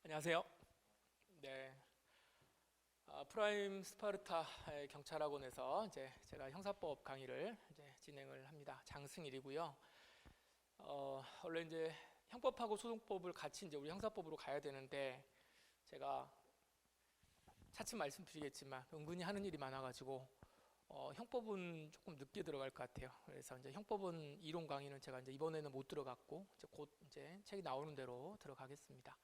안녕하세요. 네, 프라임 스파르타 경찰학원에서 이제 제가 형사법 강의를 이제 진행을 합니다. 장승일이고요. 원래 이제 형법하고 소송법을 같이 이제 우리 형사법으로 가야 되는데 제가 차츰 말씀드리겠지만 은근히 하는 일이 많아가지고 형법은 조금 늦게 들어갈 것 같아요. 그래서 이제 형법은 이론 강의는 제가 이제 이번에는 못 들어갔고 이제 곧 이제 책이 나오는 대로 들어가겠습니다.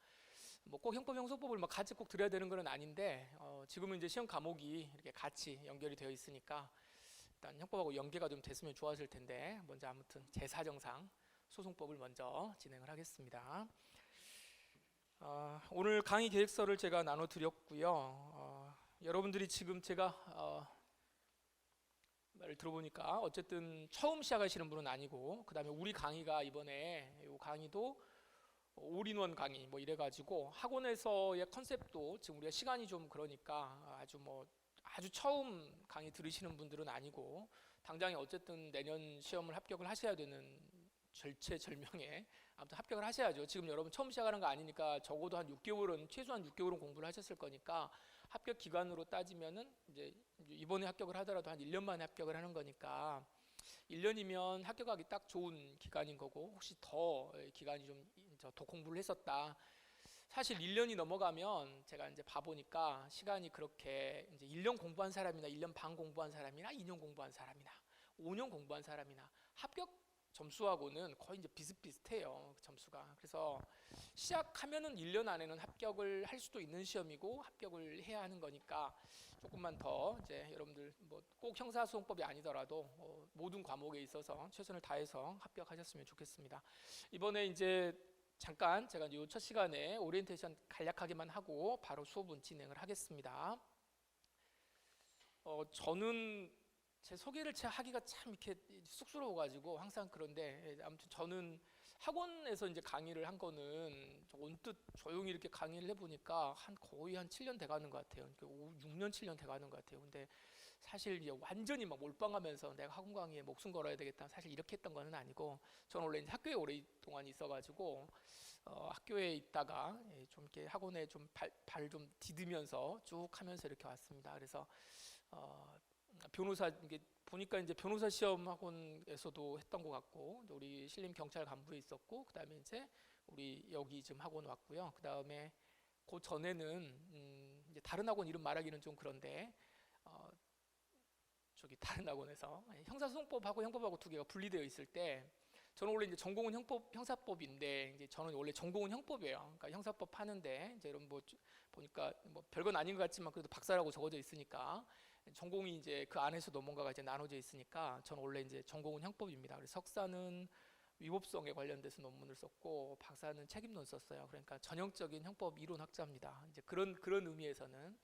뭐 꼭 형법 형소법을 막 같이 꼭 들어야 되는 건 아닌데 지금은 이제 시험 과목이 이렇게 같이 연결이 되어 있으니까 일단 형법하고 연계가 좀 됐으면 좋았을 텐데 먼저 아무튼 제 사정상 소송법을 먼저 진행을 하겠습니다. 오늘 강의 계획서를 제가 나눠드렸고요. 여러분들이 지금 제가 말을 들어보니까 어쨌든 처음 시작하시는 분은 아니고 그 다음에 우리 강의가 이번에 이 강의도 올인원 강의 뭐 이래가지고 학원에서의 컨셉도 지금 우리가 시간이 좀 그러니까 아주 처음 강의 들으시는 분들은 아니고 당장에 어쨌든 내년 시험을 합격을 하셔야 되는 절체절명에 아무튼 합격을 하셔야죠. 지금 여러분 처음 시작하는 거 아니니까 적어도 한 6개월은 최소한 6개월은 공부를 하셨을 거니까 합격 기간으로 따지면은 이제 이번에 합격을 하더라도 한 1년 만에 합격을 하는 거니까 1년이면 합격하기 딱 좋은 기간인 거고 혹시 더 기간이 좀 더 공부를 했었다. 사실 1년이 넘어가면 제가 이제 봐보니까 시간이 그렇게 이제 1년 공부한 사람이나 1년 반 공부한 사람이나 2년 공부한 사람이나 5년 공부한 사람이나 합격 점수하고는 거의 이제 비슷비슷해요. 점수가. 그래서 시작하면은 1년 안에는 합격을 할 수도 있는 시험이고 합격을 해야 하는 거니까 조금만 더 이제 여러분들 뭐 꼭 형사소송법이 아니더라도 모든 과목에 있어서 최선을 다해서 합격하셨으면 좋겠습니다. 이번에 이제 잠깐 제가 이 첫 시간에 오리엔테이션 간략하게만 하고 바로 수업은 진행을 하겠습니다. 저는 제 소개를 하기가 참 이렇게 쑥스러워가지고 항상 그런데 아무튼 저는 학원에서 이제 강의를 한 거는 언뜻 조용히 이렇게 강의를 해보니까 거의 한 7년 돼가는 것 같아요. 그러니까 6년 7년 돼가는 것 같아요. 근데 사실 이제 완전히 막 몰빵하면서 내가 학원 강의에 목숨 걸어야 되겠다 사실 이렇게 했던 거는 아니고 저는 원래 이제 학교에 오랫동안 있어가지고 학교에 있다가 좀 이렇게 학원에 좀 발 좀 디디면서 쭉 하면서 이렇게 왔습니다. 그래서 변호사 이게 보니까 이제 변호사 시험 학원에서도 했던 것 같고 우리 신림 경찰 간부에 있었고 그 다음에 이제 우리 여기 지금 학원 왔고요. 그 다음에 그 전에는 이제 다른 학원 이름 말하기는 좀 그런데 저기 다른 학원에서 형사소송법하고 형법하고 두 개가 분리되어 있을 때 저는 원래 이제 전공은 형사법인데 이제 저는 원래 전공은 형법이에요. 그러니까 형사법 하는데 이제 여러분 뭐 보니까 뭐 별건 아닌 것 같지만 그래도 박사라고 적어져 있으니까 전공이 이제 그 안에서도 뭔가가 이제 나눠져 있으니까 저는 원래 이제 전공은 형법입니다. 그래서 석사는 위법성에 관련돼서 논문을 썼고 박사는 책임론 썼어요. 그러니까 전형적인 형법 이론 학자입니다. 이제 그런 의미에서는.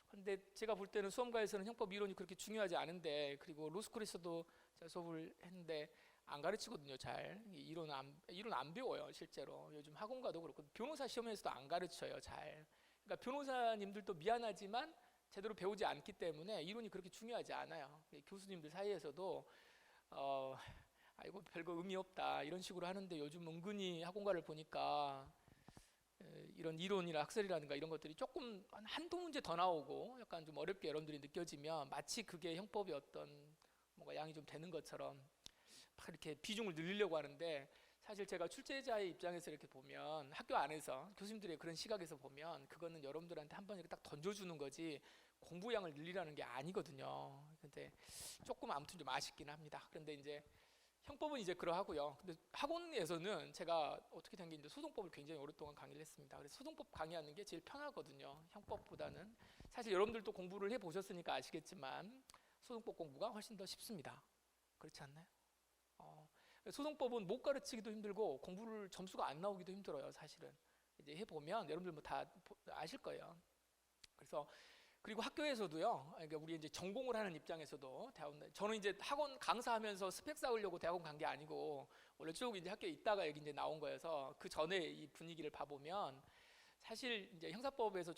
근데 제가 볼 때는 수험가에서는 형법 이론이 그렇게 중요하지 않은데 그리고 로스쿨에서도 제가 수업을 했는데 안 가르치거든요. 잘 이론 안 배워요. 실제로 요즘 학원가도 그렇고 변호사 시험에서도 안 가르쳐요. 잘. 그러니까 변호사님들도 미안하지만 제대로 배우지 않기 때문에 이론이 그렇게 중요하지 않아요. 교수님들 사이에서도 이거 별거 의미 없다 이런 식으로 하는데 요즘 은근히 학원가를 보니까 이런 이론이나 학설이라든가 이런 것들이 조금 한두 문제 더 나오고 약간 좀 어렵게 여러분들이 느껴지면 마치 그게 형법의 어떤 뭔가 양이 좀 되는 것처럼 막 이렇게 비중을 늘리려고 하는데 사실 제가 출제자의 입장에서 이렇게 보면 학교 안에서 교수님들의 그런 시각에서 보면 그거는 여러분들한테 한번 이렇게 딱 던져주는 거지 공부량을 늘리라는 게 아니거든요. 근데 조금 아무튼 좀 아쉽긴 합니다. 그런데 이제 형법은 이제 그러하고요. 근데 학원에서는 제가 어떻게 된 게 이제 소송법을 굉장히 오랫동안 강의를 했습니다. 그래서 소송법 강의하는 게 제일 편하거든요. 형법보다는. 사실 여러분들도 공부를 해보셨으니까 아시겠지만 소송법 공부가 훨씬 더 쉽습니다. 그렇지 않나요? 소송법은 못 가르치기도 힘들고 공부를 점수가 안 나오기도 힘들어요. 사실은 이제 해보면 여러분들 뭐 다 아실 거예요. 그래서 그리고 학교에서도요. 그러니까 우리 이제 전공을 하는 입장에서도 대학원 저는 이제 학원 강사하면서 스펙 쌓으려고 대학원 간 게 아니고 원래 쭉 이제 학교에 있다가 여기 이제 나온 거여서 그 전에 이 분위기를 봐보면 사실 이제 형사법에서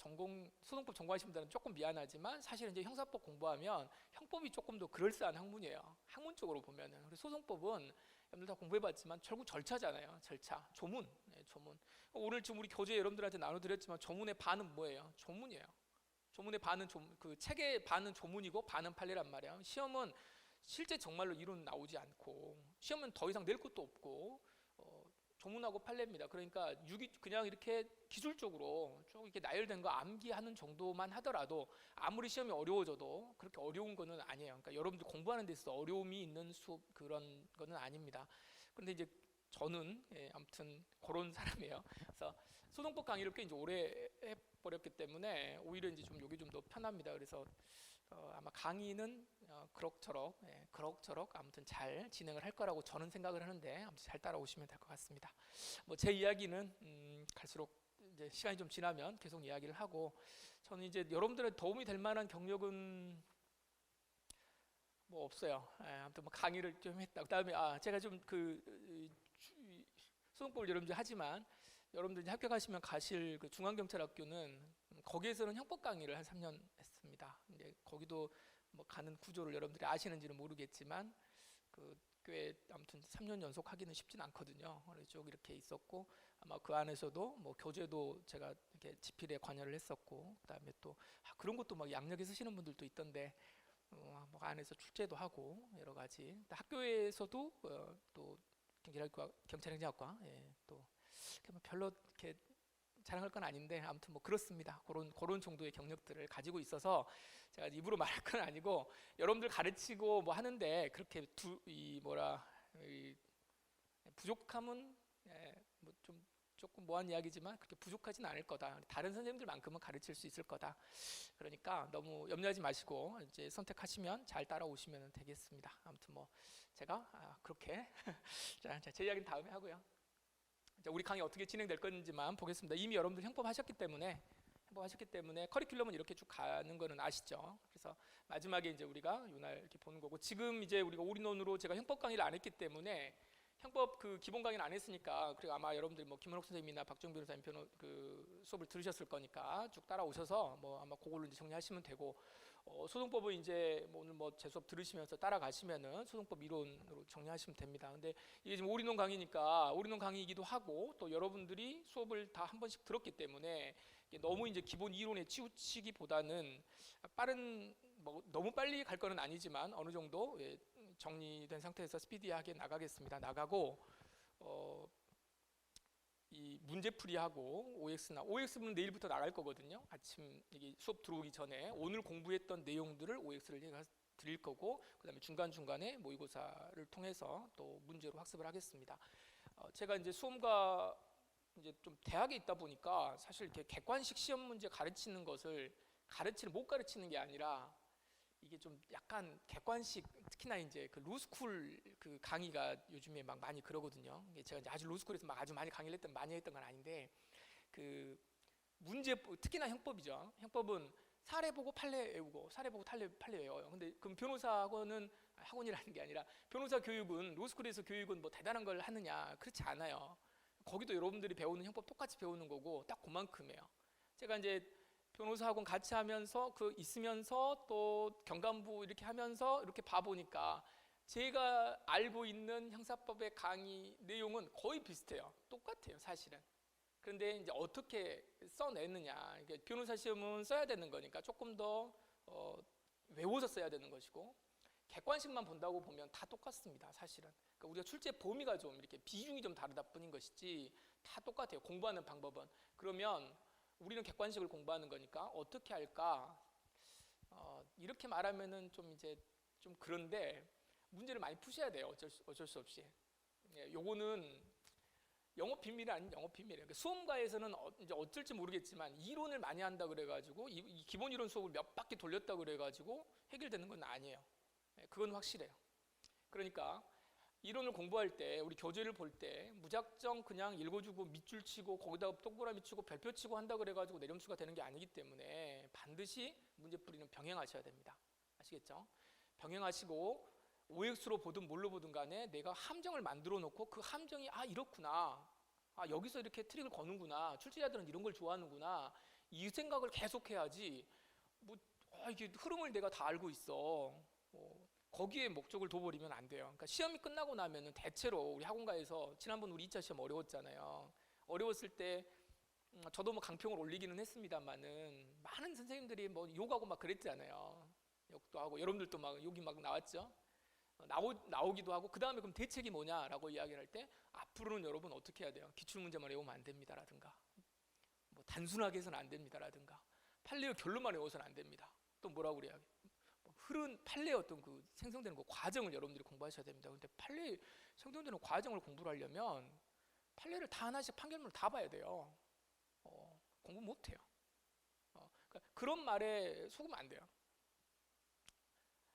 소송법 전공하신 분들은 조금 미안하지만 사실 이제 형사법 공부하면 형법이 조금 더 그럴싸한 학문이에요. 학문적으로 보면은. 그래서 소송법은 여러분들 다 공부해봤지만 결국 절차잖아요. 절차, 조문, 조문. 오늘 지금 우리 교재 여러분들한테 나눠드렸지만 조문의 반은 뭐예요? 조문이에요. 조문의 반은 그 책의 반은 조문이고 반은 판례란 말이야. 시험은 실제 정말로 이론 나오지 않고 시험은 더 이상 낼 것도 없고 조문하고 판례입니다. 그러니까 그냥 이렇게 기술적으로 쭉 이렇게 나열된 거 암기하는 정도만 하더라도 아무리 시험이 어려워져도 그렇게 어려운 거는 아니에요. 그러니까 여러분들 공부하는 데 있어서 어려움이 있는 수업 그런 거는 아닙니다. 그런데 이제 저는 아무튼 그런 사람이에요. 그래서 소송법 강의를 꽤 이제 오래 해버렸기 때문에 오히려 이제 좀 이게 좀 더 편합니다. 그래서 아마 강의는 그럭저럭 아무튼 잘 진행을 할 거라고 저는 생각을 하는데 아무튼 잘 따라오시면 될 것 같습니다. 뭐 제 이야기는 갈수록 이제 시간이 좀 지나면 계속 이야기를 하고 저는 이제 여러분들의 도움이 될 만한 경력은 뭐 없어요. 아무튼 뭐 강의를 좀 했다. 그다음에 제가 좀 소송법을 여러분들 하지만 여러분들 이제 학교 가시면 가실 그 중앙경찰학교는 거기에서는 형법 강의를 한 3년 했습니다. 이제 거기도 뭐 가는 구조를 여러분들이 아시는지는 모르겠지만 꽤 아무튼 3년 연속 하기는 쉽진 않거든요. 그래서 쭉 이렇게 있었고 아마 그 안에서도 뭐 교재도 제가 이렇게 집필에 관여를 했었고 그다음에 또 그런 것도 막 양력에 쓰시는 분들도 있던데 뭐 안에서 출제도 하고 여러 가지 학교에서도 또 경찰행정학과 또 별로 이렇게 자랑할 건 아닌데 아무튼 뭐 그렇습니다. 그런 정도의 경력들을 가지고 있어서 제가 입으로 말할 건 아니고 여러분들 가르치고 뭐 하는데 그렇게 부족함은 뭐 좀 조금 뭐한 이야기지만 그렇게 부족하진 않을 거다. 다른 선생님들만큼은 가르칠 수 있을 거다. 그러니까 너무 염려하지 마시고 이제 선택하시면 잘 따라오시면 되겠습니다. 아무튼 뭐 제가 그렇게 제 이야기는 다음에 하고요. 우리 강의 어떻게 진행될 건지만 보겠습니다. 이미 여러분들 형법 하셨기 때문에 커리큘럼은 이렇게 쭉 가는 거는 아시죠? 그래서 마지막에 이제 우리가 요날 이렇게 보는 거고 지금 이제 우리가 올인원으로 제가 형법 강의를 안 했기 때문에 형법 그 기본 강의는 안 했으니까 그리고 아마 여러분들이 뭐 김원옥 선생님이나 박정 변호사님 그 수업을 들으셨을 거니까 쭉 따라오셔서 뭐 아마 그걸로 이제 정리하시면 되고 소송법은 이제 뭐 오늘 뭐 제 수업 들으시면서 따라가시면은 소송법 이론으로 정리하시면 됩니다. 근데 이게 지금 올인원 강의니까 올인원 강의이기도 하고 또 여러분들이 수업을 다 한 번씩 들었기 때문에 너무 이제 기본 이론에 치우치기보다는 뭐 너무 빨리 갈 거는 아니지만 어느 정도 정리된 상태에서 스피디하게 나가겠습니다. 나가고 이 문제풀이하고 OX는 내일부터 나갈 거거든요. 아침 이게 수업 들어오기 전에 오늘 공부했던 내용들을 OX를 제가 드릴 거고 그다음에 중간중간에 모의고사를 통해서 또 문제로 학습을 하겠습니다. 제가 이제 수험가 이제 좀 대학에 있다 보니까 사실 이렇게 객관식 시험 문제 가르치는 것을 못 가르치는 게 아니라 이게 좀 약간 객관식 특히나 이제 그 로스쿨 그 강의가 요즘에 막 많이 그러거든요. 제가 이제 아주 로스쿨에서 막 아주 많이 강의를 많이 했던 건 아닌데 그 문제 특히나 형법이죠. 형법은 사례 보고 판례 외우고 사례 보고 판례 외워요. 근데 그럼 학원이라는 게 아니라 변호사 교육은 로스쿨에서 교육은 뭐 대단한 걸 하느냐 그렇지 않아요. 거기도 여러분들이 배우는 형법 똑같이 배우는 거고 딱 그만큼이에요. 제가 이제 변호사 학원 같이 하면서 있으면서 또 경감부 이렇게 하면서 이렇게 봐보니까 제가 알고 있는 형사법의 강의 내용은 거의 비슷해요. 똑같아요, 사실은. 그런데 이제 어떻게 써내느냐. 변호사 시험은 써야 되는 거니까 조금 더 외워서 써야 되는 것이고 객관식만 본다고 보면 다 똑같습니다, 사실은. 그러니까 우리가 출제 범위가 좀 이렇게 비중이 좀 다르다 뿐인 것이지 다 똑같아요. 공부하는 방법은. 그러면 우리는 객관식을 공부하는 거니까 어떻게 할까? 이렇게 말하면은 좀 그런데 문제를 많이 푸셔야 돼요. 어쩔 수 없이. 요거는 영업 비밀이 아닌 영업 비밀이에요. 그러니까 수험가에서는 이제 어쩔지 모르겠지만 이론을 많이 한다 그래가지고 이 기본 이론 수업을 몇 바퀴 돌렸다 그래가지고 해결되는 건 아니에요. 그건 확실해요. 그러니까 이론을 공부할 때 우리 교재를 볼 때 무작정 그냥 읽어주고 밑줄 치고 거기다가 동그라미 치고 별표 치고 한다 그래가지고 내림수가 되는 게 아니기 때문에 반드시 문제풀이는 병행하셔야 됩니다. 아시겠죠? 병행하시고 OX로 보든 뭘로 보든 간에 내가 함정을 만들어 놓고 그 함정이 이렇구나, 여기서 이렇게 트릭을 거는구나, 출제자들은 이런 걸 좋아하는구나, 이 생각을 계속 해야지 이게 흐름을 내가 다 알고 있어, 거기에 목적을 둬버리면 안 돼요. 그러니까 시험이 끝나고 나면은 대체로 우리 학원가에서 지난번 우리 2차 시험 어려웠잖아요. 어려웠을 때 저도 뭐 강평을 올리기는 했습니다만은 많은 선생님들이 뭐 욕하고 막 그랬잖아요. 욕도 하고 여러분들도 막 욕이 막 나왔죠. 나오기도 하고 그 다음에 그럼 대책이 뭐냐라고 이야기를 할 때 앞으로는 여러분 어떻게 해야 돼요? 기출문제만 외우면 안 됩니다라든가 뭐 단순하게 해서는 안 됩니다라든가 판례의 결론만 외워서는 안 됩니다. 또 뭐라고 그래야 흐른 판례의 어떤 그 생성되는 그 과정을 여러분들이 공부하셔야 됩니다. 근데 판례 생성되는 과정을 공부를 하려면 판례를 다 하나씩 판결문을 다 봐야 돼요. 공부 못 해요. 그러니까 그런 말에 속으면 안 돼요.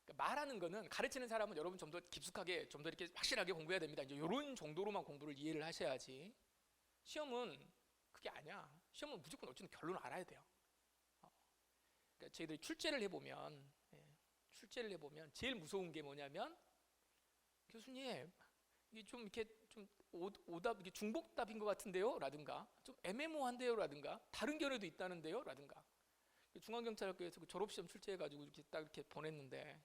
그러니까 말하는 거는 가르치는 사람은 여러분 좀 더 깊숙하게 좀 더 이렇게 확실하게 공부해야 됩니다. 이제 이런 정도로만 공부를 이해를 하셔야지. 시험은 그게 아니야. 시험은 무조건 어쨌든 결론을 알아야 돼요. 그러니까 저희들이 출제를 해보면 제일 무서운 게 뭐냐면 교수님 이게 좀 이렇게 좀 오답 이게 중복답인 것 같은데요? 라든가 좀 애매모호한데요? 라든가 다른 견해도 있다는데요? 라든가 중앙경찰학교에서 그 졸업시험 출제해가지고 이렇게 딱 이렇게 보냈는데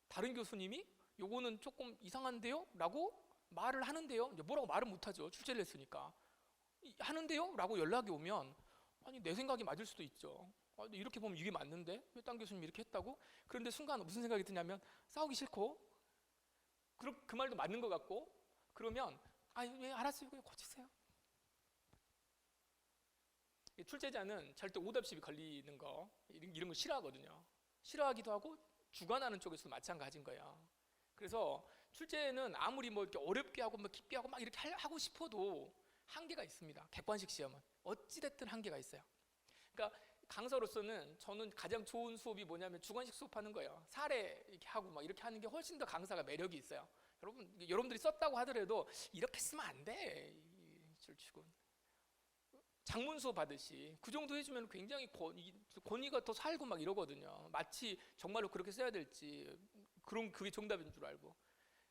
다른 교수님이 요거는 조금 이상한데요? 라고 말을 하는데요? 이제 뭐라고 말은 못하죠. 출제를 했으니까 하는데요? 라고 연락이 오면 아니 내 생각이 맞을 수도 있죠. 이렇게 보면 이게 맞는데 왜 딴 교수님이 이렇게 했다고? 그런데 순간 무슨 생각이 드냐면 싸우기 싫고 그 말도 맞는 것 같고 그러면 예, 알았어요. 그냥 고치세요. 출제자는 절대 오답 시비 걸리는 거 이런 거 싫어하거든요. 싫어하기도 하고 주관하는 쪽에서도 마찬가지인 거예요. 그래서 출제는 아무리 뭐 이렇게 어렵게 하고 뭐 깊게 하고 막 이렇게 하고 싶어도 한계가 있습니다. 객관식 시험은 어찌됐든 한계가 있어요. 그러니까 강사로서는 저는 가장 좋은 수업이 뭐냐면 주관식 수업하는 거예요. 사례 이렇게 하고 막 이렇게 하는 게 훨씬 더 강사가 매력이 있어요. 여러분들이 썼다고 하더라도 이렇게 쓰면 안 돼. 줄치곤 장문 수업 하듯이 그 정도 해주면 굉장히 권위가 더 살고 막 이러거든요. 마치 정말로 그렇게 써야 될지 그럼 그게 정답인 줄 알고.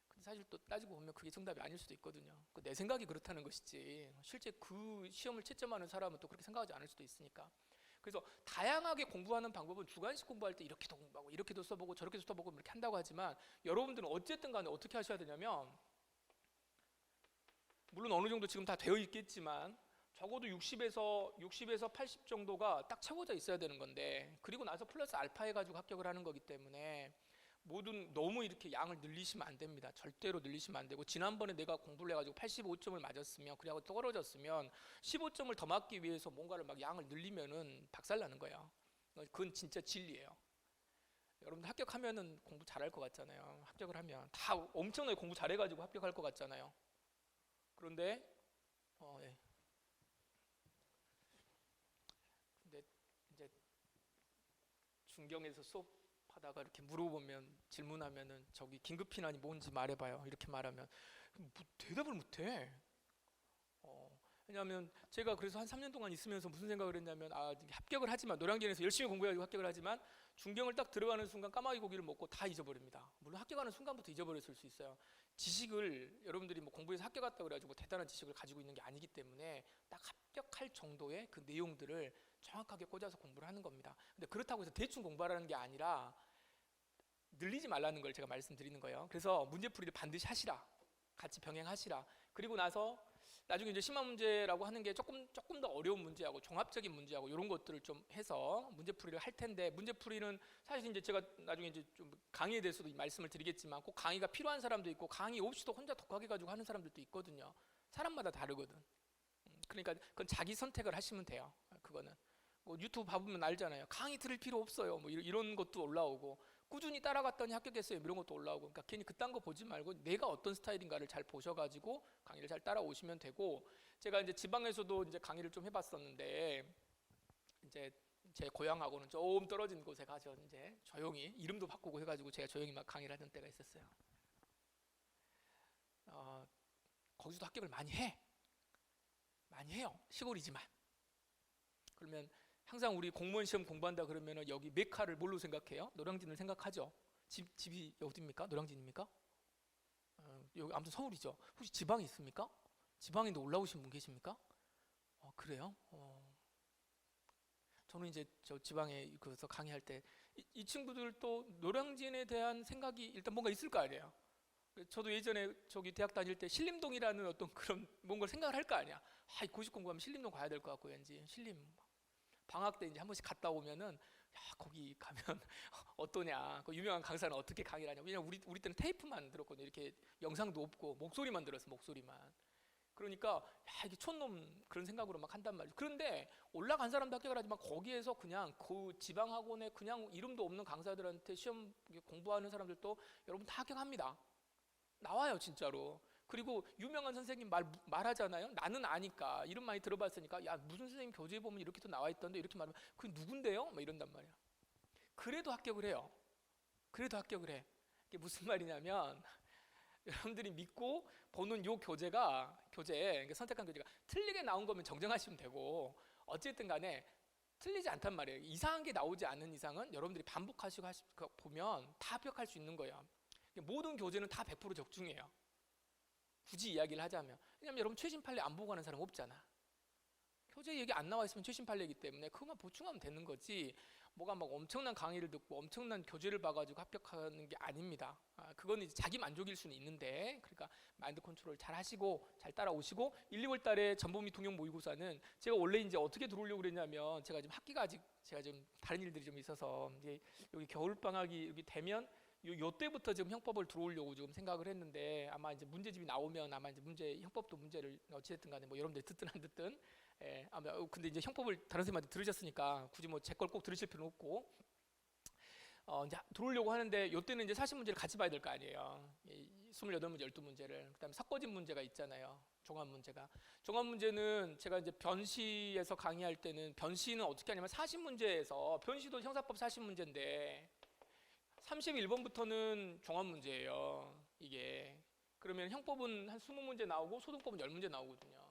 근데 사실 또 따지고 보면 그게 정답이 아닐 수도 있거든요. 내 생각이 그렇다는 것이지 실제 그 시험을 채점하는 사람은 또 그렇게 생각하지 않을 수도 있으니까. 그래서 다양하게 공부하는 방법은 주관식 공부할 때 이렇게도 공부하고 이렇게도 써보고 저렇게도 써보고 이렇게 한다고 하지만 여러분들은 어쨌든 간에 어떻게 하셔야 되냐면 물론 어느 정도 지금 다 되어 있겠지만 적어도 60에서 80 정도가 딱 채워져 있어야 되는 건데 그리고 나서 플러스 알파 해가지고 합격을 하는 거기 때문에 너무 이렇게 양을 늘리시면 안 됩니다. 절대로 늘리시면 안 되고 지난번에 내가 공부를 해가지고 85점을 맞았으면 그래고 떨어졌으면 15점을 더 맞기 위해서 뭔가를 막 양을 늘리면은 박살나는 거예요. 그건 진짜 진리예요. 여러분들 합격하면은 공부 잘할 것 같잖아요. 합격을 하면 다 엄청나게 공부 잘해가지고 합격할 것 같잖아요. 그런데 예. 근데 이제 중경에서 수업하다가 이렇게 물어보면 질문하면은 저기 긴급 피난이 뭔지 말해봐요. 이렇게 말하면 대답을 못해. 왜냐하면 제가 그래서 한 3년 동안 있으면서 무슨 생각을 했냐면 합격을 하지만 노량진에서 열심히 공부해가지고 합격을 하지만 중경을 딱 들어가는 순간 까마귀 고기를 먹고 다 잊어버립니다. 물론 합격하는 순간부터 잊어버렸을 수 있어요. 지식을 여러분들이 뭐 공부해서 합격했다고 그래가지고 대단한 지식을 가지고 있는 게 아니기 때문에 딱 합격할 정도의 그 내용들을 정확하게 꽂아서 공부를 하는 겁니다. 근데 그렇다고 해서 대충 공부하라는 게 아니라 늘리지 말라는 걸 제가 말씀드리는 거예요. 그래서 문제풀이를 반드시 하시라. 같이 병행하시라. 그리고 나서 나중에 이제 심화 문제라고 하는 게 조금 더 어려운 문제하고 종합적인 문제하고 이런 것들을 좀 해서 문제풀이를 할 텐데 문제풀이는 사실 이제 제가 나중에 이제 좀 강의에 대해서도 말씀을 드리겠지만 꼭 강의가 필요한 사람도 있고 강의 없이도 혼자 독학해 가지고 하는 사람들도 있거든요. 사람마다 다르거든. 그러니까 그건 자기 선택을 하시면 돼요. 그거는 뭐 유튜브 봐보면 알잖아요. 강의 들을 필요 없어요. 뭐 이런 것도 올라오고 꾸준히 따라갔더니 합격했어요. 이런 것도 올라오고. 그러니까 괜히 그딴 거 보지 말고 내가 어떤 스타일인가를 잘 보셔가지고 강의를 잘 따라오시면 되고 제가 이제 지방에서도 이제 강의를 좀 해봤었는데 이제 제 고향하고는 좀 떨어진 곳에 가서 이제 조용히 이름도 바꾸고 해가지고 제가 조용히 막 강의를 하던 때가 있었어요. 거기서도 합격을 많이 해요. 시골이지만. 그러면 항상 우리 공무원 시험 공부한다 그러면 여기 메카를 뭘로 생각해요? 노량진을 생각하죠. 집이 어디입니까? 노량진입니까? 여기 아무튼 서울이죠. 혹시 지방에 있습니까? 지방에도 올라오신 분 계십니까? 그래요? 저는 이제 저 지방에 그래서 강의할 때 이 친구들도 노량진에 대한 생각이 일단 뭔가 있을 거 아니에요. 저도 예전에 저기 대학 다닐 때 신림동이라는 어떤 그런 뭔가를 생각을 할 거 아니야. 아, 고시 공부하면 신림동 가야 될 것 같고 왠지 신림 방학 때 이제 한 번씩 갔다 오면은 야, 거기 가면 어떠냐, 그 유명한 강사는 어떻게 강의를 하냐. 왜냐면 우리 때는 테이프만 들었거든요. 이렇게 영상도 없고 목소리만 들었어, 목소리만. 그러니까 야, 이게 촌놈 그런 생각으로 막 한단 말이죠. 그런데 올라간 사람도 합격을 하지만 거기에서 그냥 그 지방 학원에 그냥 이름도 없는 강사들한테 시험 공부하는 사람들도 여러분 다 합격합니다. 나와요, 진짜로. 그리고 유명한 선생님 말하잖아요. 나는 아니까 이름 많이 들어봤으니까 야, 무슨 선생님 교재에 보면 이렇게 또 나와 있던데, 이렇게 말하면 그 누군데요? 막 이런단 말이야. 그래도 합격을 해요. 그래도 합격을 해. 이게 무슨 말이냐면 여러분들이 믿고 보는 요 교재, 그러니까 선택한 교재가 틀리게 나온 거면 정정하시면 되고, 어쨌든 간에 틀리지 않단 말이에요. 이상한 게 나오지 않는 이상은 여러분들이 반복하시고 보면 다 합격할 수 있는 거예요. 모든 교재는 다 100% 적중이에요. 굳이 이야기를 하자면. 왜냐면 여러분 최신 판례 안 보고 가는 사람 없잖아. 교재 얘기 안 나와 있으면 최신 판례이기 때문에 그것만 보충하면 되는 거지, 뭐가 막 엄청난 강의를 듣고 엄청난 교재를 봐가지고 합격하는 게 아닙니다. 그건 이제 자기 만족일 수는 있는데, 그러니까 마인드 컨트롤 잘 하시고 잘 따라오시고, 1, 2월 달에 전범 및 통역 모의고사는 제가 원래 이제 어떻게 들어오려고 그랬냐면, 제가 지금 학기가 아직 제가 좀 다른 일들이 좀 있어서 이제 여기 겨울 방학이 여기 되면 요 때부터 지금 형법을 들어오려고 지금 생각을 했는데, 아마 이제 문제집이 나오면 아마 이제 형법도 문제를 어찌됐든 간에 뭐 여러분들 듣든 안 듣든, 아마 근데 이제 형법을 다른 선생님한테 들으셨으니까 굳이 뭐 제 걸 꼭 들으실 필요는 없고, 이제 들어오려고 하는데 요때는 이제 사실 문제를 같이 봐야 될 거 아니에요. 28문제, 12문제를. 그다음에 섞어진 문제가 있잖아요. 종합 문제가. 종합 문제는 제가 이제 변시에서 강의할 때는 변시는 어떻게 하냐면 40문제에서, 변시도 형사법 40문제인데 31번부터는 종합 문제예요. 이게. 그러면 형법은 한 20문제 나오고 소득법은 10문제 나오거든요.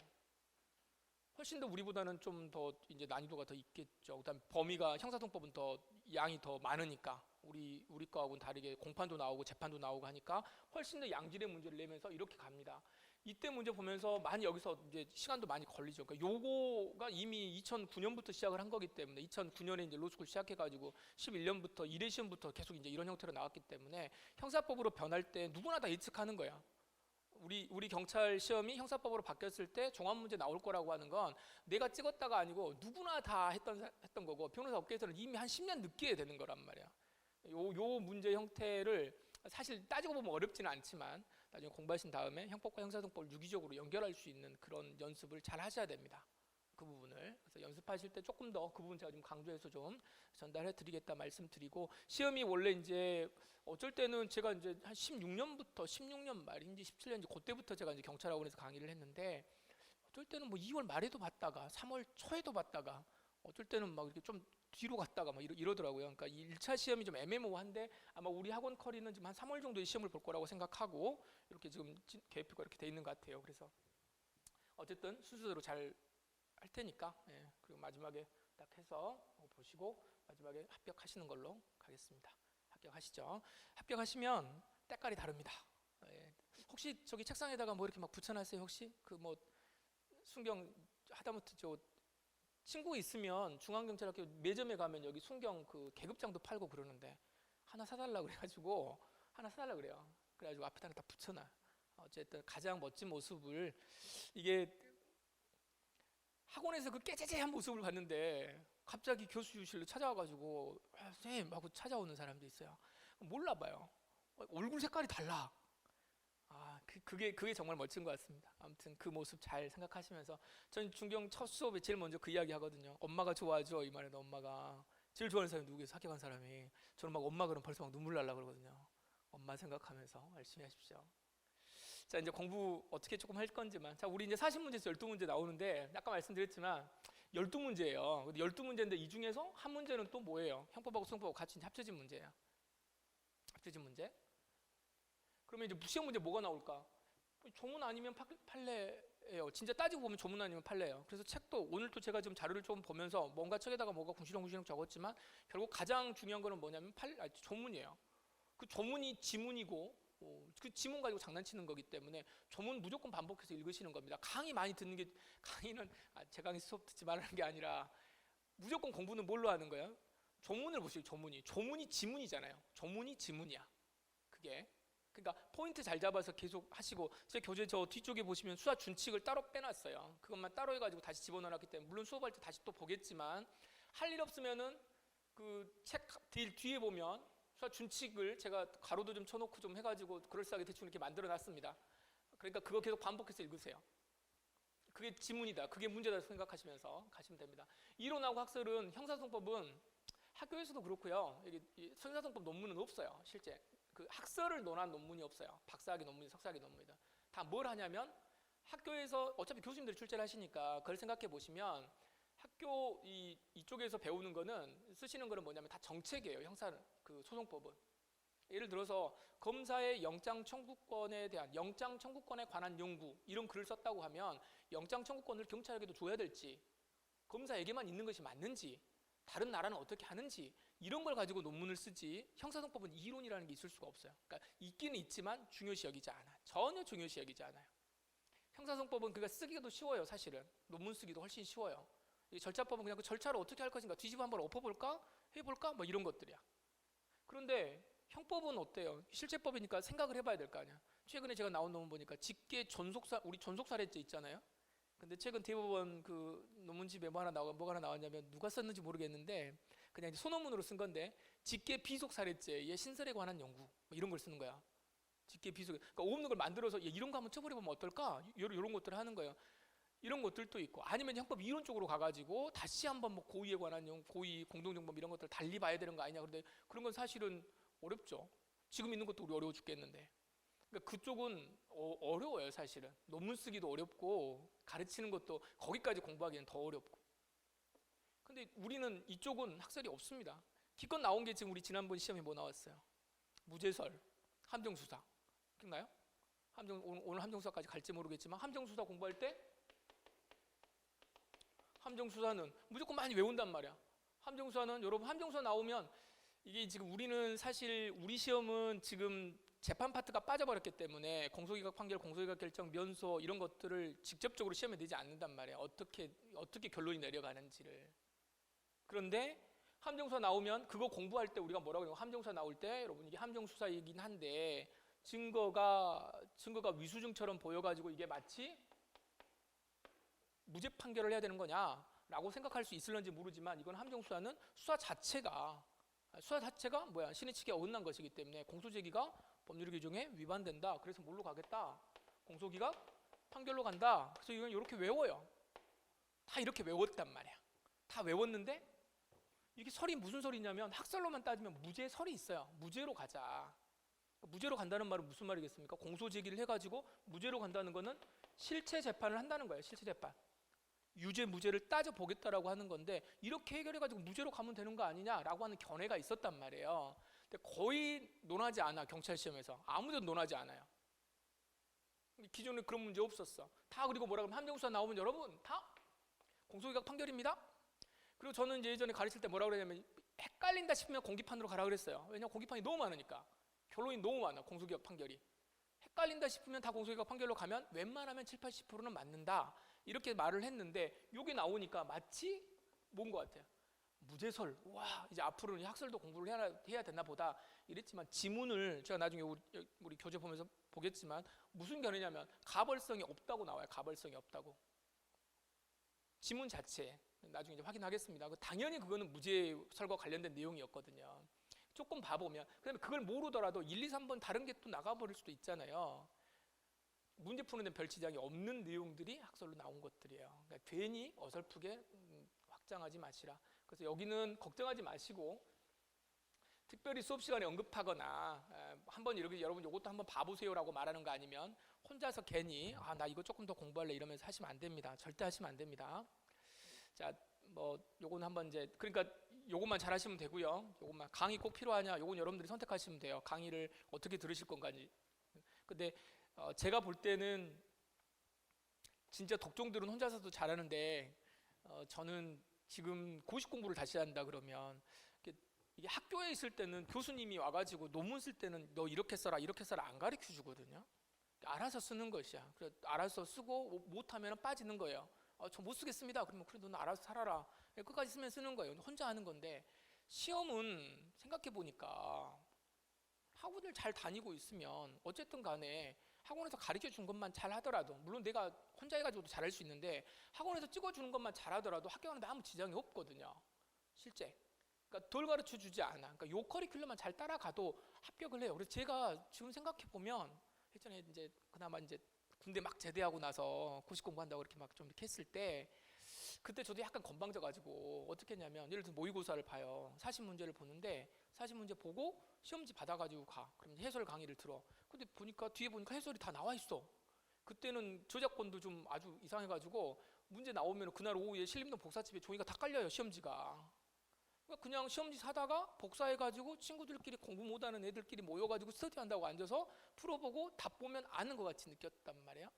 훨씬 더 우리보다는 좀 더 이제 난이도가 더 있겠죠. 그다음 범위가, 형사소송법은 더 양이 더 많으니까 우리 거하고는 다르게 공판도 나오고 재판도 나오고 하니까 훨씬 더 양질의 문제를 내면서 이렇게 갑니다. 이때 문제 보면서 많이 여기서 이제 시간도 많이 걸리죠. 그러니까 요거가 이미 2009년부터 시작을 한 거기 때문에, 2009년에 이제 로스쿨 시작해가지고 11년부터 1회 시험부터 계속 이제 이런 형태로 나왔기 때문에 형사법으로 변할 때 누구나 다 예측하는 거야. 우리 경찰 시험이 형사법으로 바뀌었을 때 종합 문제 나올 거라고 하는 건 내가 찍었다가 아니고 누구나 다 했던 거고, 변호사 업계에서는 이미 한 10년 늦게 되는 거란 말이야. 요 문제 형태를 사실 따지고 보면 어렵지는 않지만 나중에 공부하신 다음에 형법과 형사소송법을 유기적으로 연결할 수 있는 그런 연습을 잘 하셔야 됩니다. 그 부분을. 그래서 연습하실 때 조금 더 그 부분 제가 좀 강조해서 좀 전달해 드리겠다 말씀드리고, 시험이 원래 이제 어쩔 때는 제가 이제 한 16년 말인지 17년인지 그때부터 제가 이제 경찰학원에서 강의를 했는데, 어쩔 때는 뭐 2월 말에도 봤다가 3월 초에도 봤다가 어쩔 때는 막 이렇게 좀 뒤로 갔다가 막 이러더라고요. 그러니까 1차 시험이 좀 애매모호한데 아마 우리 학원 커리는 지금 한 3월 정도에 시험을 볼 거라고 생각하고 이렇게 지금 계획표가 이렇게 돼 있는 것 같아요. 그래서 어쨌든 순서대로 잘 할 테니까, 그리고 마지막에 딱 해서 보시고 마지막에 합격하시는 걸로 가겠습니다. 합격하시죠. 합격하시면 때깔이 다릅니다. 혹시 저기 책상에다가 뭐 이렇게 막 붙여놨어요? 혹시 그 뭐 순경 하다못해 저 친구 있으면 중앙경찰학교 매점에 가면 여기 순경 그 계급장도 팔고 그러는데 하나 사달라 그래가지고 하나 사달라 그래요. 그래가지고 앞에다가 다 붙여놔. 어쨌든 가장 멋진 모습을, 이게 학원에서 그 깨재재한 모습을 봤는데 갑자기 교수실로 찾아와가지고 선생님 하고 찾아오는 사람도 있어요. 몰라봐요. 얼굴 색깔이 달라. 그게 정말 멋진 것 같습니다. 아무튼 그 모습 잘 생각하시면서, 전 중경 첫 수업에 제일 먼저 그 이야기 하거든요. 엄마가 좋아하죠. 이 말에는 엄마가 제일 좋아하는 사람이 누구예요? 합격한 사람이. 저는 막 엄마 그러면 벌써 막 눈물 날라 그러거든요. 엄마 생각하면서 열심히 하십시오. 자, 이제 공부 어떻게 조금 할 건지만. 자, 우리 이제 40문제에서 12문제 나오는데 아까 말씀드렸지만 12문제예요. 근데 12문제인데 이 중에서 한 문제는 또 뭐예요? 형법하고 소송법하고 같이 합쳐진 문제예요. 합쳐진 문제. 그러면 이제 시험 문제 뭐가 나올까? 조문 아니면 판례예요. 진짜 따지고 보면 조문 아니면 판례예요. 그래서 책도 오늘 또 제가 지금 자료를 좀 보면서 뭔가 책에다가 뭐가 궁시렁궁시렁 적었지만 결국 가장 중요한 거는 뭐냐면 조문이에요. 그 조문이 지문이고 그 지문 가지고 장난치는 거기 때문에 조문 무조건 반복해서 읽으시는 겁니다. 강의 많이 듣는 게, 강의는 제 강의 수업 듣지 말라는 게 아니라 무조건 공부는 뭘로 하는 거예요? 조문을 보시고, 조문이 지문이잖아요. 조문이 지문이야. 그게 그러니까 포인트 잘 잡아서 계속 하시고, 제 교재 저 뒤쪽에 보시면 수사 준칙을 따로 빼놨어요. 그것만 따로 해가지고 다시 집어넣어놨기 때문에, 물론 수업할 때 다시 또 보겠지만, 할 일 없으면은 그 책 뒤에 보면 수사 준칙을 제가 가로도 좀 쳐놓고 좀 해가지고 그럴싸하게 대충 이렇게 만들어놨습니다. 그러니까 그거 계속 반복해서 읽으세요. 그게 지문이다, 그게 문제다 생각하시면서 가시면 됩니다. 이론하고 학설은, 형사소송법은 학교에서도 그렇고요. 여기 형사소송법 논문은 없어요. 실제 그 학설을 논한 논문이 없어요. 박사학위 논문이, 석사학위 논문이다. 다 뭘 하냐면, 학교에서 어차피 교수님들이 출제를 하시니까 그걸 생각해 보시면, 학교 이쪽에서 배우는 거는, 쓰시는 거는 뭐냐면 다 정책이에요. 형사 그 소송법은. 예를 들어서 검사의 영장 청구권에 대한, 영장 청구권에 관한 연구, 이런 글을 썼다고 하면 영장 청구권을 경찰에게도 줘야 될지, 검사에게만 있는 것이 맞는지, 다른 나라는 어떻게 하는지, 이런 걸 가지고 논문을 쓰지, 형사소송법은 이론이라는 게 있을 수가 없어요. 그러니까 있기는 있지만 중요시 여기지 않아. 전혀 중요시 여기지 않아요. 형사소송법은 그러니까 쓰기도 쉬워요. 사실은 논문 쓰기도 훨씬 쉬워요. 이 절차법은 그냥 그 절차를 어떻게 할 것인가, 뒤집어 한번 엎어볼까, 해볼까, 뭐 이런 것들이야. 그런데 형법은 어때요? 실제법이니까 생각을 해봐야 될 거 아니야. 최근에 제가 나온 논문 보니까 직계 존속사, 우리 존속살해죄 있잖아요. 근데 최근 대법원 그 논문집에 뭐가 하나 나왔냐면, 누가 썼는지 모르겠는데 그냥 소논문으로 쓴 건데, 직계 비속살해죄의 신설에 관한 연구, 뭐 이런 걸 쓰는 거야. 직계 비속, 그러니까 없는 걸 만들어서 이런 거 한번 쳐버려보면 어떨까, 이런 것들을 하는 거예요. 이런 것들도 있고, 아니면 형법 이론 쪽으로 가가지고 다시 한번 뭐 고의에 관한 고의, 공동정범 이런 것들 달리 봐야 되는 거 아니냐. 그런데 그런 건 사실은 어렵죠. 지금 있는 것도 우리 어려워 죽겠는데. 그러니까 그쪽은 어려워요. 사실은 논문 쓰기도 어렵고, 가르치는 것도 거기까지 공부하기는 더 어렵고. 근데 우리는 이쪽은 학설이 없습니다. 기껏 나온 게 지금 우리 지난번 시험에 뭐 나왔어요? 무죄설, 함정수사. 기억나요? 오늘 함정수사까지 갈지 모르겠지만, 함정수사 공부할 때 함정수사는 무조건 많이 외운단 말이야. 함정수사는, 여러분 함정수사 나오면, 이게 지금 우리는 사실 우리 시험은 지금 재판 파트가 빠져버렸기 때문에 공소기각 판결, 공소기각 결정, 면소 이런 것들을 직접적으로 시험에 내지 않는단 말이에요. 어떻게 결론이 내려가는지를. 그런데 함정수사 나오면 그거 공부할 때 우리가 뭐라고 해요? 함정수사 나올 때, 여러분 이게 함정수사이긴 한데 증거가 위수증처럼 보여가지고 이게 마치 무죄 판결을 해야 되는 거냐라고 생각할 수 있을런지 모르지만, 이건 함정수사는 수사 자체가 뭐야? 신의 측에 어긋난 것이기 때문에 공소제기가 법률 규정에 위반된다. 그래서 뭘로 가겠다? 공소기각 판결로 간다. 그래서 이건 이렇게 외워요. 다 이렇게 외웠단 말이야. 다 외웠는데, 이게 설이 무슨 설이냐면, 학설로만 따지면 무죄설이 있어요. 무죄로 가자. 무죄로 간다는 말은 무슨 말이겠습니까? 공소제기를 해가지고 무죄로 간다는 거는 실체 재판을 한다는 거예요. 실체 재판. 유죄 무죄를 따져보겠다라고 하는 건데, 이렇게 해결해가지고 무죄로 가면 되는 거 아니냐라고 하는 견해가 있었단 말이에요. 근데 거의 논하지 않아. 경찰 시험에서 아무도 논하지 않아요. 기존에 그런 문제 없었어. 다. 그리고 뭐라 그러면, 함정수사 나오면 여러분 다 공소기각 판결입니다. 그리고 저는 이제 예전에 가르칠 때 뭐라 그러냐면, 헷갈린다 싶으면 공기판으로 가라 그랬어요. 왜냐면 공기판이 너무 많으니까, 결론이 너무 많아. 공소기각 판결이 헷갈린다 싶으면 다 공소기각 판결로 가면 웬만하면 70-80%는 맞는다, 이렇게 말을 했는데, 이게 나오니까 마치 뭔 것 같아요? 무죄설. 와, 이제 앞으로는 학설도 공부를 해야 되나 보다 이랬지만, 지문을 제가 나중에 우리 교재 보면서 보겠지만 무슨 견해냐면, 가벌성이 없다고 나와요. 가벌성이 없다고. 지문 자체 나중에 이제 확인하겠습니다. 당연히 그거는 무죄설과 관련된 내용이었거든요. 조금 봐보면. 그다음에 그걸 모르더라도 1, 2, 3번 다른 게 또 나가버릴 수도 있잖아요. 문제 푸는 데 별 지장이 없는 내용들이 학설로 나온 것들이에요. 그러니까 괜히 어설프게 확장하지 마시라. 그래서 여기는 걱정하지 마시고, 특별히 수업 시간에 언급하거나 한번 이렇게 여러분 이것도 한번 봐보세요라고 말하는 거 아니면 혼자서 괜히 나 이거 조금 더 공부할래 이러면서 하시면 안 됩니다. 절대 하시면 안 됩니다. 자, 뭐 요거는 한번 이제, 그러니까 요것만 잘 하시면 되고요. 요것만, 강의 꼭 필요하냐, 요건 여러분들이 선택하시면 돼요. 강의를 어떻게 들으실 건가지. 근데 제가 볼 때는 진짜 독종들은 혼자서도 잘하는데, 저는 지금 고시 공부를 다시 한다 그러면, 이게 학교에 있을 때는 교수님이 와가지고 논문 쓸 때는 너 이렇게 써라 이렇게 써라 안 가르쳐 주거든요. 알아서 쓰는 것이야. 그래, 알아서 쓰고 못하면 빠지는 거예요. 저 못 쓰겠습니다. 그러면 그래, 너는 알아서 살아라. 끝까지 쓰면 쓰는 거예요. 혼자 하는 건데, 시험은 생각해 보니까 학원을 잘 다니고 있으면 어쨌든 간에 학원에서 가르쳐 준 것만 잘 하더라도, 물론 내가 혼자 해가지고도 잘할 수 있는데 학원에서 찍어주는 것만 잘하더라도 학교하는데 아무 지장이 없거든요, 실제. 그러니까 덜 가르쳐 주지 않아. 그러니까 요 커리큘럼만 잘 따라가도 합격을 해요. 그래서 제가 지금 생각해 보면, 예전에 이제 그나마 이제 군대 막 제대하고 나서 고시 공부한다고 이렇게 막 좀 이렇게 했을 때, 그때 저도 약간 건방져가지고 어떻게 했냐면, 예를 들어 모의고사를 봐요. 40문제를 보는데 40문제 보고 시험지 받아가지고 가. 그럼 해설 강의를 들어. 근데 보니까 뒤에 보니까 해설이 다 나와 있어. 그때는 저작권도 좀 아주 이상해가지고 문제 나오면 그날 오후에 신림동 복사집에 종이가 다 깔려요, 시험지가. 그러니까 그냥 시험지 사다가 복사해가지고 친구들끼리 공부 못하는 애들끼리 모여가지고 스터디한다고 앉아서 풀어보고 답 보면 아는 것 같이 느꼈단 말이에요.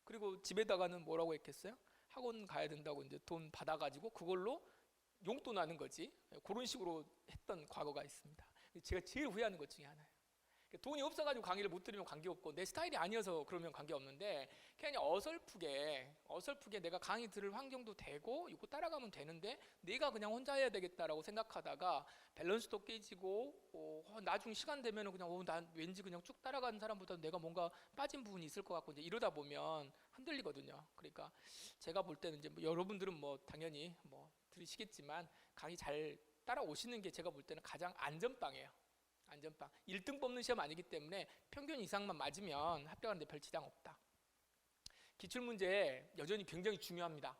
그리고 집에다가는 뭐라고 했겠어요? 학원 가야 된다고 이제 돈 받아가지고 그걸로 용돈 나는 거지. 그런 식으로 했던 과거가 있습니다. 제가 제일 후회하는 것 중에 하나예요. 돈이 없어가지고 강의를 못 들으면 관계없고, 내 스타일이 아니어서 그러면 관계없는데, 그냥 어설프게 내가 강의 들을 환경도 되고 이거 따라가면 되는데 내가 그냥 혼자 해야 되겠다라고 생각하다가 밸런스도 깨지고, 나중 시간 되면은 그냥 난 왠지 그냥 쭉 따라가는 사람보다 내가 뭔가 빠진 부분이 있을 것 같고, 이제 이러다 보면 흔들리거든요. 그러니까 제가 볼 때는 이제 뭐 여러분들은 뭐 당연히 뭐 들으시겠지만 강의 잘 따라오시는 게 제가 볼 때는 가장 안전빵이에요. 안전빵. 1등 뽑는 시험 아니기 때문에 평균 이상만 맞으면 합격하는데 별 지장 없다. 기출문제 여전히 굉장히 중요합니다.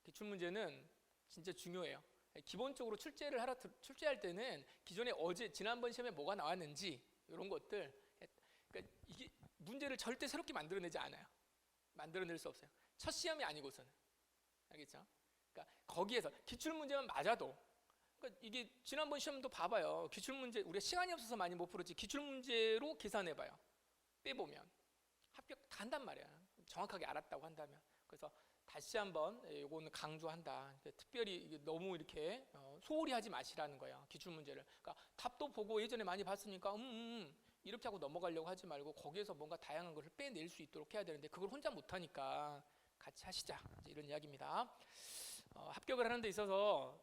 기출문제는 진짜 중요해요. 기본적으로 출제할 때는 기존에 지난번 시험에 뭐가 나왔는지 이런 것들, 그러니까 이게 문제를 절대 새롭게 만들어내지 않아요. 만들어낼 수 없어요. 첫 시험이 아니고서는. 알겠죠? 그러니까 거기에서 기출문제만 맞아도, 그러니까 이게 지난번 시험도 봐봐요. 기출문제 우리가 시간이 없어서 많이 못 풀었지, 기출문제로 계산해봐요. 빼보면 합격 다 한단 말이야, 정확하게 알았다고 한다면. 그래서 다시 한번 이거는 강조한다. 특별히 이게 너무 이렇게 소홀히 하지 마시라는 거예요, 기출문제를. 그러니까 답도 보고 예전에 많이 봤으니까 이렇게 하고 넘어가려고 하지 말고 거기에서 뭔가 다양한 것을 빼낼 수 있도록 해야 되는데 그걸 혼자 못하니까 같이 하시자, 이런 이야기입니다. 합격을 하는 데 있어서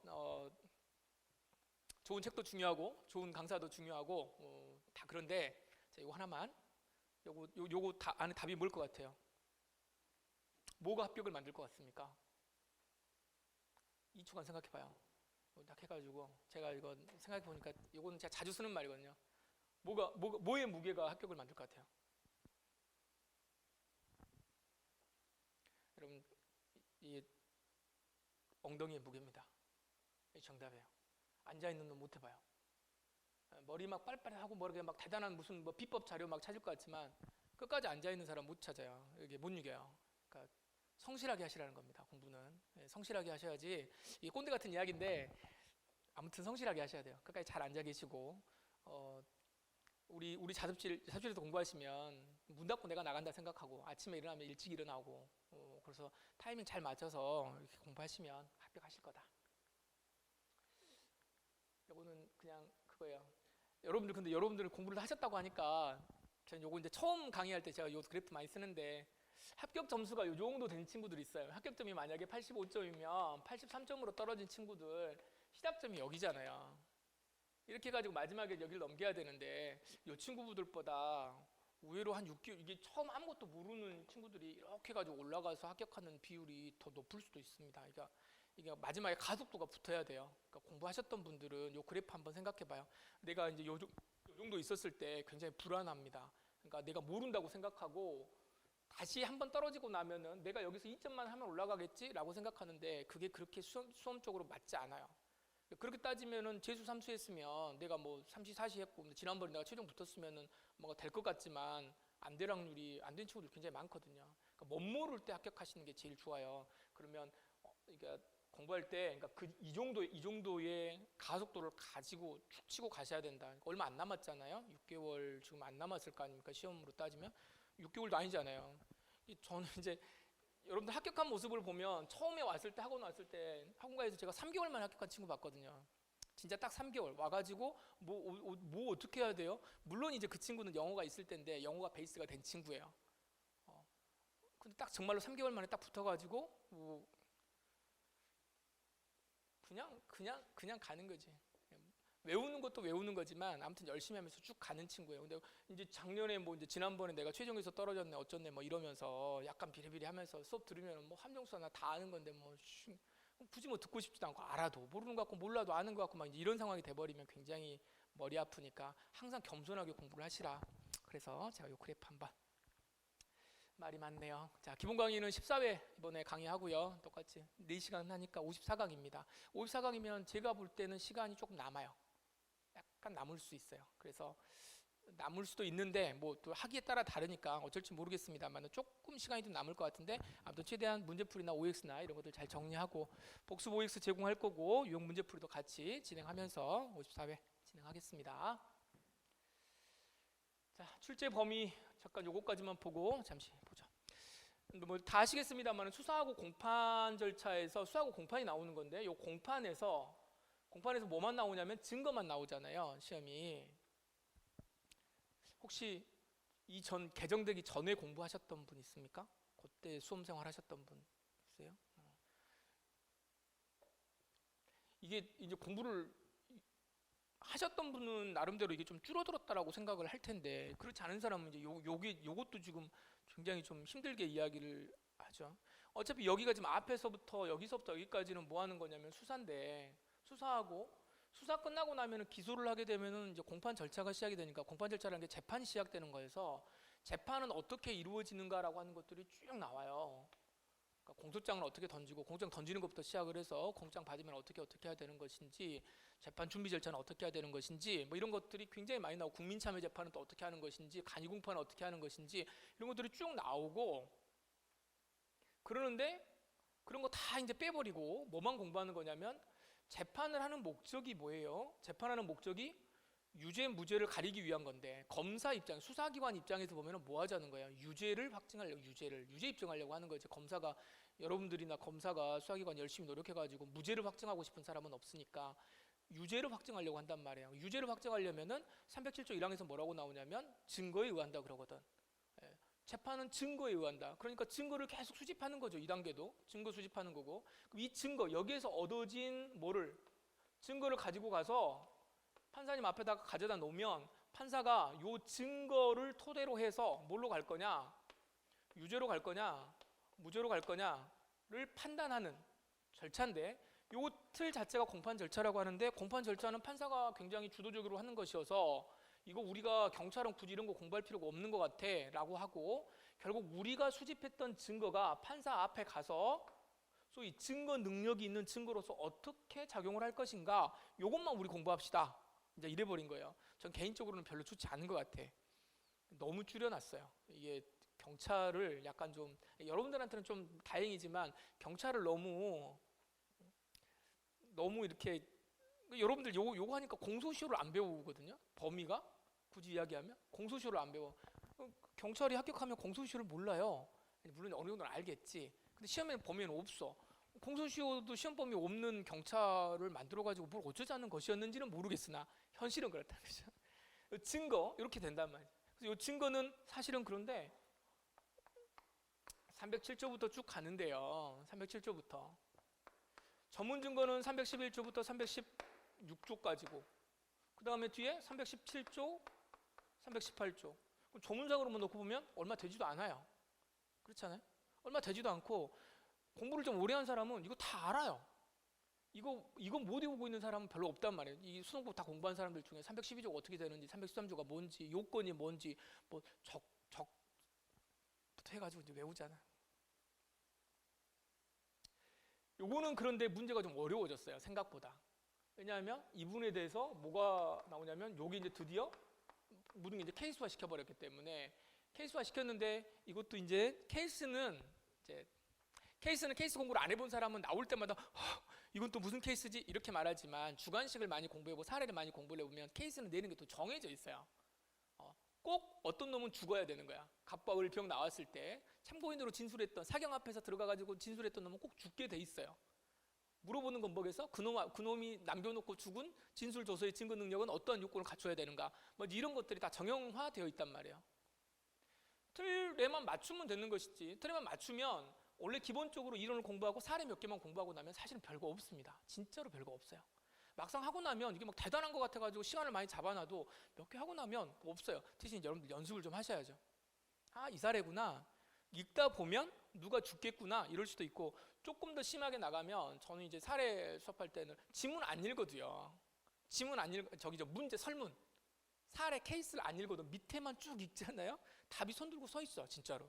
좋은 책도 중요하고 좋은 강사도 중요하고 다 그런데, 자, 이거 하나만, 요거 안에 답이 뭘 것 같아요? 뭐가 합격을 만들 것 같습니까? 2초간 생각해봐요. 딱 해가지고 제가 이거 생각해보니까 이거는 제가 자주 쓰는 말이거든요. 뭐의 무게가 합격을 만들 것 같아요? 여러분, 이 엉덩이의 무게입니다. 이 정답이에요. 앉아있는 놈 못 해봐요. 머리 막 빨빨하고 모르게 막 대단한 무슨 뭐 비법 자료 막 찾을 것 같지만 끝까지 앉아있는 사람 못 찾아요. 이게 못 이겨요. 그러니까 성실하게 하시라는 겁니다. 공부는 성실하게 하셔야지. 이게 꼰대 같은 이야기인데 아무튼 성실하게 하셔야 돼요. 끝까지 잘 앉아 계시고, 우리 자습실에서 공부하시면 문 닫고 내가 나간다 생각하고 아침에 일어나면 일찍 일어나고, 그래서 타이밍 잘 맞춰서 이렇게 공부하시면 합격하실 거다. 요거는 그냥 그거예요. 근데 여러분들 공부를 하셨다고 하니까 저는 요거 이제 처음 강의할 때 제가 요 그래프 많이 쓰는데, 합격 점수가 요 정도 된 친구들이 있어요. 합격점이 만약에 85점이면 83점으로 떨어진 친구들 시작점이 여기잖아요. 이렇게 해가지고 마지막에 여기를 넘겨야 되는데 요 친구들보다 의외로 한 6개월, 이게 처음 아무것도 모르는 친구들이 이렇게 해가지고 올라가서 합격하는 비율이 더 높을 수도 있습니다. 그러니까 이게 마지막에 가속도가 붙어야 돼요. 그러니까 공부하셨던 분들은 요 그래프 한번 생각해봐요. 내가 이제 요 정도 있었을 때 굉장히 불안합니다. 그러니까 내가 모른다고 생각하고 다시 한번 떨어지고 나면은 내가 여기서 2점만 하면 올라가겠지라고 생각하는데 그게 그렇게 수험적으로 맞지 않아요. 그렇게 따지면은 재수 3수 했으면 내가 뭐 3시 4시 했고 지난번에 내가 최종 붙었으면은 뭔가 될 것 같지만 안 될 확률이, 안 된 친구들 굉장히 많거든요. 그러니까 못 모를 때 합격하시는 게 제일 좋아요. 그러면 그러니까 공부할 때 그러니까 이 정도의 가속도를 가지고 축 치고 가셔야 된다. 그러니까 얼마 안 남았잖아요. 6개월 지금 안 남았을 거 아닙니까? 시험으로 따지면 6개월도 아니잖아요. 저는 이제 여러분들 합격한 모습을 보면 처음에 왔을 때, 학원 왔을 때 학원가에서 제가 3개월 만에 합격한 친구 봤거든요. 진짜 딱 3개월 와가지고 뭐 어떻게 해야 돼요? 물론 이제 그 친구는 영어가 있을 텐데 영어가 베이스가 된 친구예요. 근데 딱 정말로 3개월 만에 딱 붙어가지고 그냥 가는 거지. 외우는 것도 외우는 거지만 아무튼 열심히 하면서 쭉 가는 친구예요. 근데 이제 작년에 뭐 이제 지난번에 내가 최종에서 떨어졌네 어쩌네 뭐 이러면서 약간 비리비리하면서 수업 들으면 뭐 함정수 나 다 아는 건데 뭐 굳이 뭐 듣고 싶지도 않고 알아도 모르는 것 같고 몰라도 아는 것 같고 막 이제 이런 상황이 돼버리면 굉장히 머리 아프니까 항상 겸손하게 공부를 하시라. 그래서 제가 요 그래프 한번 말이 많네요. 자, 기본 강의는 14회 이번에 강의하고요. 똑같이 4시간 하니까 54강입니다. 54강이면 제가 볼 때는 시간이 조금 남아요. 약간 남을 수 있어요. 그래서 남을 수도 있는데 뭐 또 하기에 따라 다르니까 어쩔지 모르겠습니다만 조금 시간이 좀 남을 것 같은데 아무튼 최대한 문제풀이나 OX나 이런 것들 잘 정리하고 복습 OX 제공할 거고 유형 문제풀이도 같이 진행하면서 54회 진행하겠습니다. 자, 출제 범위 잠깐 요거까지만 보고 잠시 보죠. 뭐 다 아시겠습니다만 수사하고 공판 절차에서 수사하고 공판이 나오는 건데 요 공판에서 뭐만 나오냐면 증거만 나오잖아요. 시험이. 혹시 이 전 개정되기 전에 공부하셨던 분 있습니까? 그때 수험생활 하셨던 분 있어요? 이게 이제 공부를 하셨던 분은 나름대로 이게 좀 줄어들었다라고 생각을 할 텐데 그렇지 않은 사람은 이제 요것도 지금 굉장히 좀 힘들게 이야기를 하죠. 어차피 여기가 지금 앞에서부터 여기서부터 여기까지는 뭐 하는 거냐면 수사인데 수사하고 수사 끝나고 나면은 기소를 하게 되면은 이제 공판 절차가 시작이 되니까 공판 절차라는 게 재판이 시작되는 거여서 재판은 어떻게 이루어지는가라고 하는 것들이 쭉 나와요. 그러니까 공소장을 어떻게 던지고 공소장 던지는 것부터 시작을 해서 공소장 받으면 어떻게 해야 되는 것인지 재판 준비 절차는 어떻게 해야 되는 것인지 뭐 이런 것들이 굉장히 많이 나오고 국민참여 재판은 또 어떻게 하는 것인지 간이 공판은 어떻게 하는 것인지 이런 것들이 쭉 나오고 그러는데 그런 거 다 이제 빼버리고 뭐만 공부하는 거냐면 재판을 하는 목적이 뭐예요? 재판하는 목적이 유죄 무죄를 가리기 위한 건데 검사 입장, 수사기관 입장에서 보면 뭐 하자는 거예요? 유죄를 확증하려고 유죄 입증하려고 하는 거죠. 검사가 여러분들이나 검사가 수사기관 열심히 노력해가지고 무죄를 확증하고 싶은 사람은 없으니까 유죄를 확증하려고 한단 말이에요. 유죄를 확증하려면은 307조 1항에서 뭐라고 나오냐면 증거에 의한다 그러거든. 재판은 증거에 의한다. 그러니까 증거를 계속 수집하는 거죠. 2단계도 증거 수집하는 거고 이 증거 여기에서 얻어진 증거를 가지고 가서 판사님 앞에다가 가져다 놓으면 판사가 요 증거를 토대로 해서 뭘로 갈 거냐 유죄로 갈 거냐 무죄로 갈 거냐를 판단하는 절차인데 요 틀 자체가 공판 절차라고 하는데 공판 절차는 판사가 굉장히 주도적으로 하는 것이어서 이거 우리가 경찰은 굳이 이런 거 공부할 필요가 없는 것 같아 라고 하고 결국 우리가 수집했던 증거가 판사 앞에 가서 소위 증거 능력이 있는 증거로서 어떻게 작용을 할 것인가 요것만 우리 공부합시다 이제 이래버린 거예요. 전 개인적으로는 별로 좋지 않은 것 같아. 너무 줄여놨어요. 이게 경찰을 약간 좀 여러분들한테는 좀 다행이지만 경찰을 너무 이렇게 여러분들 요거 하니까 공소시효를 안 배우거든요. 범위가 굳이 이야기하면 공소시효를 안 배워. 경찰이 합격하면 공소시효를 몰라요. 물론 어느 정도는 알겠지. 근데 시험에는 범위는 없어. 공소시효도 시험 범위 없는 경찰을 만들어가지고 뭘 어쩌자는 것이었는지는 모르겠으나 현실은 그렇다는 거죠. 증거 이렇게 된단 말이에요. 그래서 이 증거는 사실은 그런데 307조부터 쭉 가는데요. 307조부터 전문 증거는 311조부터 316조까지고 그 다음에 뒤에 317조, 318조 조문상으로만 놓고 보면 얼마 되지도 않아요. 그렇잖아요. 얼마 되지도 않고 공부를 좀 오래 한 사람은 이거 다 알아요. 이거 못 외우고 있는 사람은 별로 없단 말이에요. 이 수능법 다 공부한 사람들 중에 312조가 어떻게 되는지 313조가 뭔지 요건이 뭔지 뭐 적부터 해가지고 이제 외우잖아. 요거는 그런데 문제가 좀 어려워졌어요. 생각보다. 왜냐하면 이 부분에 대해서 뭐가 나오냐면 여기 이제 드디어 모든 게 이제 케이스화 시켜버렸기 때문에 케이스화 시켰는데 이것도 이제 케이스는 케이스 공부를 안 해본 사람은 나올 때마다 이건 또 무슨 케이스지? 이렇게 말하지만 주관식을 많이 공부해보고 사례를 많이 공부를 해보면 케이스는 내는 게 또 정해져 있어요. 꼭 어떤 놈은 죽어야 되는 거야. 갑과 을, 병 나왔을 때 참고인으로 진술했던 사경 앞에서 들어가가지고 진술했던 놈은 꼭 죽게 돼 있어요. 물어보는 건 뭐겠어? 그놈이 남겨놓고 죽은 진술조서의 증거 능력은 어떠한 요건을 갖춰야 되는가? 뭐 이런 것들이 다 정형화되어 있단 말이에요. 틀에만 맞추면 되는 것이지. 틀에만 맞추면 원래 기본적으로 이론을 공부하고 사례 몇 개만 공부하고 나면 사실은 별거 없습니다. 진짜로 별거 없어요. 막상 하고 나면 이게 막 대단한 것 같아가지고 시간을 많이 잡아놔도 몇 개 하고 나면 없어요. 대신 여러분들 연습을 좀 하셔야죠. 아, 이 사례구나. 읽다 보면 누가 죽겠구나 이럴 수도 있고, 조금 더 심하게 나가면 저는 이제 사례 수업할 때는 지문 안 읽어도요. 지문 안 읽어, 저기 저 문제 설문 사례 케이스를 안 읽어도 밑에만 쭉 읽잖아요. 답이 손 들고 서 있어. 진짜로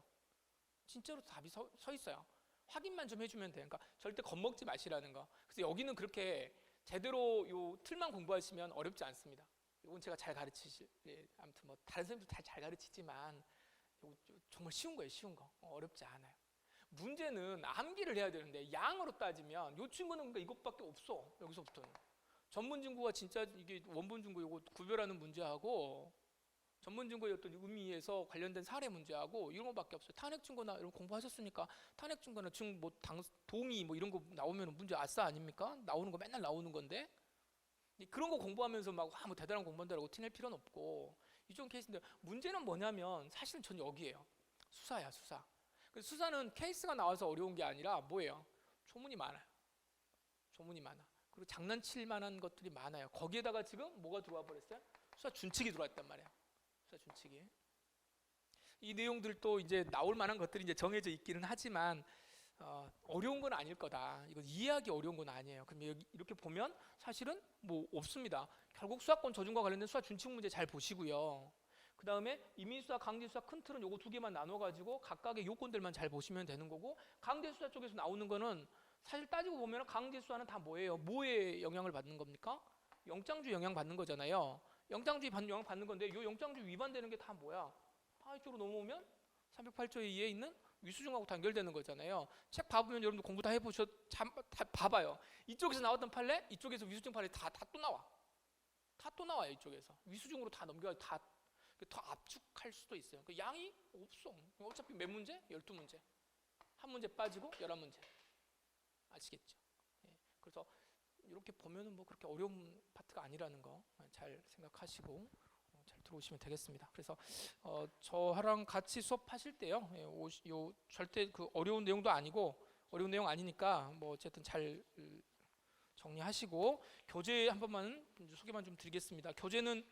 답이 서 있어요. 확인만 좀 해주면 돼요. 그러니까 절대 겁먹지 마시라는 거. 그래서 여기는 그렇게 제대로 요 틀만 공부하시면 어렵지 않습니다. 이건 제가 잘 아무튼 뭐 다른 선생님도 잘 가르치지만 이거 정말 쉬운 거예요. 쉬운 거. 어렵지 않아요. 문제는 암기를 해야 되는데 양으로 따지면 요 친구는 그러니까 이것밖에 없어. 여기서부터는 전문증거가 진짜 이게 원본증거 이거 구별하는 문제하고 전문증거의 어떤 의미에서 관련된 사례 문제하고 이런 거밖에 없어요. 탄핵증거나 이런 거 공부하셨으니까 탄핵증거나 동의 뭐 이런 거 나오면 문제 아싸 아닙니까? 나오는 거 맨날 나오는 건데 그런 거 공부하면서 막 뭐 대단한 공부한다고 티낼 필요는 없고 이쪽 케이스인데, 문제는 뭐냐면 사실은 전 여기에요. 수사야, 수사. 수사는 케이스가 나와서 어려운 게 아니라 뭐예요? 조문이 많아요. 조문이 많아. 그리고 장난칠 만한 것들이 많아요. 거기에다가 지금 뭐가 들어와 버렸어요? 수사 준칙이 들어왔단 말이에요. 수사 준칙이. 이 내용들도 이제 나올 만한 것들이 이제 정해져 있기는 하지만 어려운 건 아닐 거다. 이거 이해하기 어려운 건 아니에요. 그럼 여기 이렇게 보면 사실은 뭐 없습니다. 결국 수사권 저중과 관련된 수사 준칙 문제 잘 보시고요. 그 다음에 이민수사, 강제수사 큰 틀은 요거 두 개만 나눠가지고 각각의 요건들만 잘 보시면 되는 거고, 강제수사 쪽에서 나오는 거는 사실 따지고 보면 강제수사는 다 뭐예요? 뭐에 영향을 받는 겁니까? 영장주의 영향 받는 거잖아요. 영장주의 영향 받는 건데 요 영장주의 위반되는 게 다 뭐야? 이쪽으로 넘어오면 308조 2에 있는 위수중하고 단결되는 거잖아요. 책 봐보면 여러분들 공부 다 다 봐봐요. 이쪽에서 나왔던 판례, 이쪽에서 위수중 판례 다 또 나와. 다 또 나와요. 이쪽에서 위수중으로 다 넘겨가지고 더 압축할 수도 있어요. 그 양이 없어. 어차피 몇 문제? 12문제. 한 문제 빠지고 11문제. 아시겠죠? 예. 그래서 이렇게 보면은 뭐 그렇게 어려운 파트가 아니라는 거 잘 생각하시고 잘 들어오시면 되겠습니다. 그래서 저랑 같이 수업하실 때요, 요 절대 그 어려운 내용도 아니고 어려운 내용 아니니까 뭐 어쨌든 잘 정리하시고, 교재 한 번만 소개만 좀 드리겠습니다. 교재는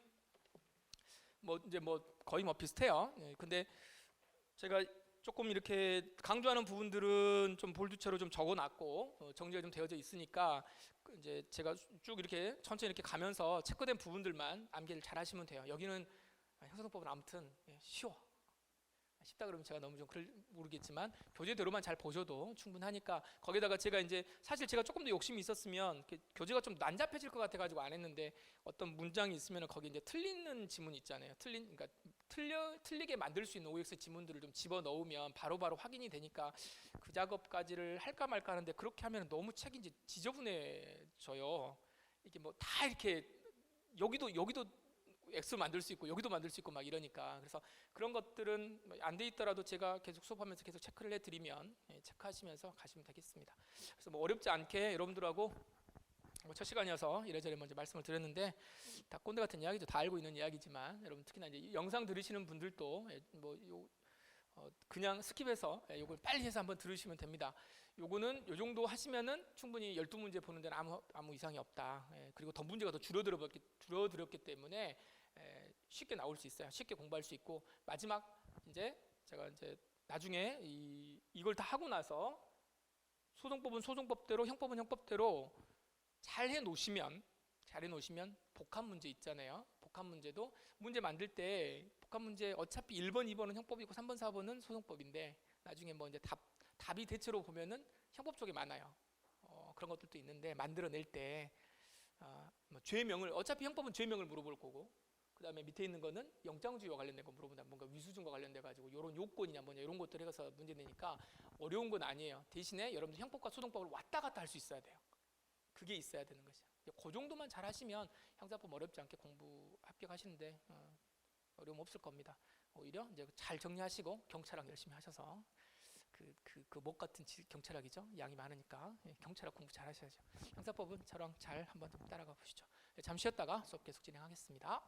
뭐 이제 뭐 거의 뭐 비슷해요. 예, 근데 제가 조금 이렇게 강조하는 부분들은 좀 볼드체로 좀 적어놨고 정리가 좀 되어져 있으니까 이제 제가 쭉 이렇게 천천히 이렇게 가면서 체크된 부분들만 암기를 잘 하시면 돼요. 여기는 형사소송법은 아무튼 쉬워. 쉽다 그러면 제가 너무 좀 모르겠지만 교재대로만 잘 보셔도 충분하니까, 거기다가 제가 이제 사실 제가 조금 더 욕심이 있었으면 교재가 좀 난잡해질 것 같아가지고 안 했는데, 어떤 문장이 있으면 거기 이제 틀리는 지문 있잖아요. 그러니까 틀리게 만들 수 있는 OX 지문들을 좀 집어 넣으면 바로바로 확인이 되니까 그 작업까지를 할까 말까 하는데, 그렇게 하면 너무 책이 이제 지저분해져요. 이게 뭐 다 이렇게 여기도 X를 만들 수 있고 여기도 만들 수 있고 막 이러니까, 그래서 그런 것들은 안 돼 있더라도 제가 계속 수업하면서 계속 체크를 해드리면 체크하시면서 가시면 되겠습니다. 그래서 뭐 어렵지 않게 여러분들하고 첫 시간이어서 이래저래 먼저 말씀을 드렸는데, 다 꼰대 같은 이야기죠. 다 알고 있는 이야기지만 여러분 특히나 이제 영상 들으시는 분들도 그냥 스킵해서 요걸 빨리 해서 한번 들으시면 됩니다. 요거는 요 정도 하시면은 충분히 12문제 보는 데는 아무 이상이 없다. 그리고 더 문제가 더 줄어들었기 때문에 쉽게 나올 수 있어요. 쉽게 공부할 수 있고, 마지막 이제 제가 이제 나중에 이걸 다 하고 나서 소송법은 소송법대로, 형법은 형법대로 잘 해놓으시면 복합 문제 있잖아요. 복합 문제도 문제 만들 때 복합 문제 어차피 1번, 2번은 형법이고 3번, 4번은 소송법인데, 나중에 뭐 이제 답이 대체로 보면은 형법 쪽에 많아요. 그런 것들도 있는데 만들어낼 때 뭐 죄명을, 어차피 형법은 죄명을 물어볼 거고, 그 다음에 밑에 있는 거는 영장주의와 관련된 거 물어본다. 뭔가 위수준과 관련돼 가지고 이런 요건이냐 뭐냐 이런 것들 해서 문제 내니까 어려운 건 아니에요. 대신에 여러분들 형법과 소송법을 왔다 갔다 할 수 있어야 돼요. 그게 있어야 되는 것이죠. 그 정도만 잘 하시면 형사법 어렵지 않게 공부 합격하시는데 어려움 없을 겁니다. 오히려 이제 잘 정리하시고 경찰학 열심히 하셔서 그 목 같은 경찰학이죠. 양이 많으니까 경찰학 공부 잘 하셔야죠. 형사법은 저랑 잘 한번 좀 따라가 보시죠. 잠시 쉬었다가 수업 계속 진행하겠습니다.